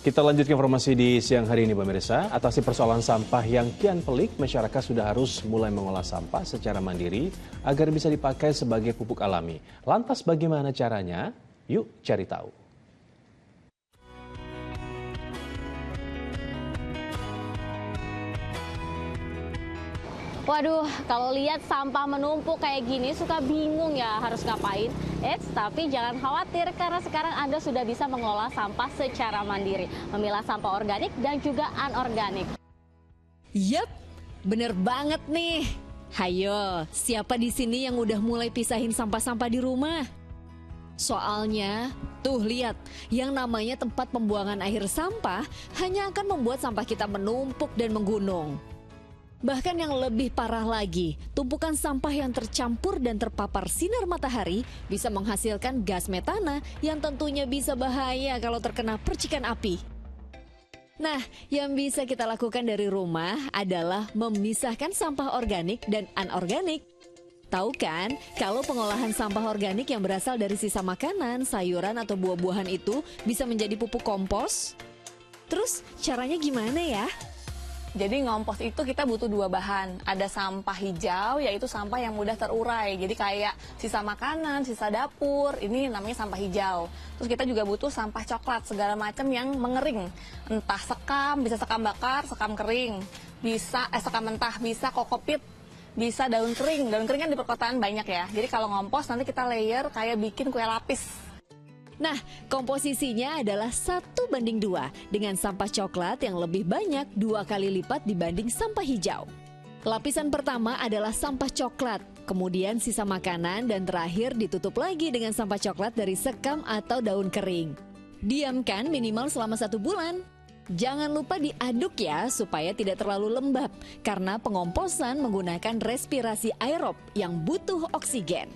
Kita lanjutkan informasi di siang hari ini pemirsa. Atasi persoalan sampah yang kian pelik, masyarakat sudah harus mulai mengolah sampah secara mandiri agar bisa dipakai sebagai pupuk alami. Lantas bagaimana caranya? Yuk cari tahu. Waduh, kalau lihat sampah menumpuk kayak gini suka bingung ya harus ngapain. Tapi jangan khawatir karena sekarang Anda sudah bisa mengolah sampah secara mandiri. Memilah sampah organik dan juga anorganik. Yap, bener banget nih. Hayo, siapa di sini yang udah mulai pisahin sampah-sampah di rumah? Soalnya, tuh lihat, yang namanya tempat pembuangan akhir sampah hanya akan membuat sampah kita menumpuk dan menggunung. Bahkan yang lebih parah lagi, tumpukan sampah yang tercampur dan terpapar sinar matahari bisa menghasilkan gas metana yang tentunya bisa bahaya kalau terkena percikan api. Nah, yang bisa kita lakukan dari rumah adalah memisahkan sampah organik dan anorganik. Tahu kan, kalau pengolahan sampah organik yang berasal dari sisa makanan, sayuran atau buah-buahan itu bisa menjadi pupuk kompos? Terus caranya gimana ya? Jadi ngompos itu kita butuh dua bahan. Ada sampah hijau, yaitu sampah yang mudah terurai. Jadi kayak sisa makanan, sisa dapur, ini namanya sampah hijau. Terus kita juga butuh sampah coklat, segala macam yang mengering. Entah sekam, bisa sekam bakar, sekam kering. Bisa sekam mentah, bisa kokopit, bisa daun kering. Daun kering kan di perkotaan banyak ya. Jadi kalau ngompos nanti kita layer kayak bikin kue lapis. Nah, komposisinya adalah 1:2 dengan sampah coklat yang lebih banyak 2 kali lipat dibanding sampah hijau. Lapisan pertama adalah sampah coklat, kemudian sisa makanan dan terakhir ditutup lagi dengan sampah coklat dari sekam atau daun kering. Diamkan minimal selama 1 bulan. Jangan lupa diaduk ya supaya tidak terlalu lembab karena pengomposan menggunakan respirasi aerob yang butuh oksigen.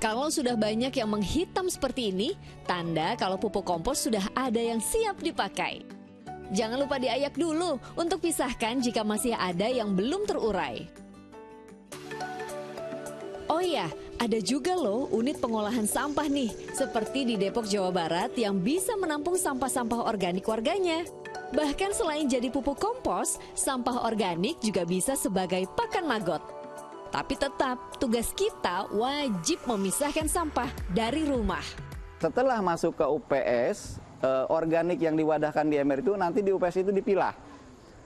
Kalau sudah banyak yang menghitam seperti ini, tanda kalau pupuk kompos sudah ada yang siap dipakai. Jangan lupa diayak dulu untuk pisahkan jika masih ada yang belum terurai. Oh iya, ada juga loh unit pengolahan sampah nih, seperti di Depok, Jawa Barat yang bisa menampung sampah-sampah organik warganya. Bahkan selain jadi pupuk kompos, sampah organik juga bisa sebagai pakan magot. Tapi tetap, tugas kita wajib memisahkan sampah dari rumah. Setelah masuk ke UPS, organik yang diwadahkan di ember itu nanti di UPS itu dipilah.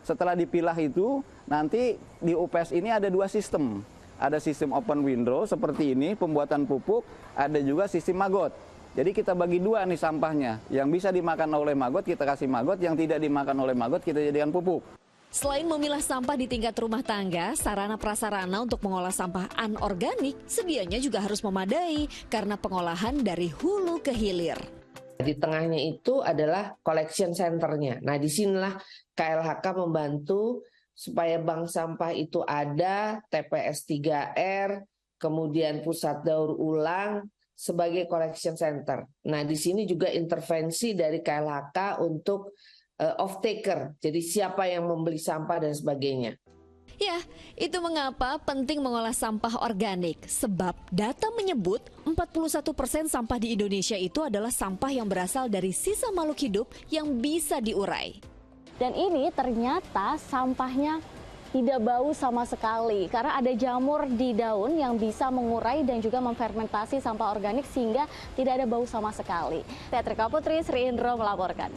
Setelah dipilah itu, nanti di UPS ini ada 2 sistem. Ada sistem open window seperti ini, pembuatan pupuk, ada juga sistem maggot. Jadi kita bagi 2 nih sampahnya. Yang bisa dimakan oleh maggot, kita kasih maggot. Yang tidak dimakan oleh maggot, kita jadikan pupuk. Selain memilah sampah di tingkat rumah tangga, sarana prasarana untuk mengolah sampah anorganik sedianya juga harus memadai karena pengolahan dari hulu ke hilir. Di tengahnya itu adalah collection centernya. Nah, disinilah KLHK membantu supaya bank sampah itu ada, TPS 3R, kemudian pusat daur ulang sebagai collection center. Nah, di sini juga intervensi dari KLHK untuk off-taker, jadi siapa yang membeli sampah dan sebagainya. Ya, itu mengapa penting mengolah sampah organik. Sebab data menyebut 41% sampah di Indonesia itu adalah sampah yang berasal dari sisa makhluk hidup yang bisa diurai. Dan ini ternyata sampahnya tidak bau sama sekali karena ada jamur di daun yang bisa mengurai dan juga memfermentasi sampah organik sehingga tidak ada bau sama sekali. Teatrika Putri, Sri Indro melaporkan.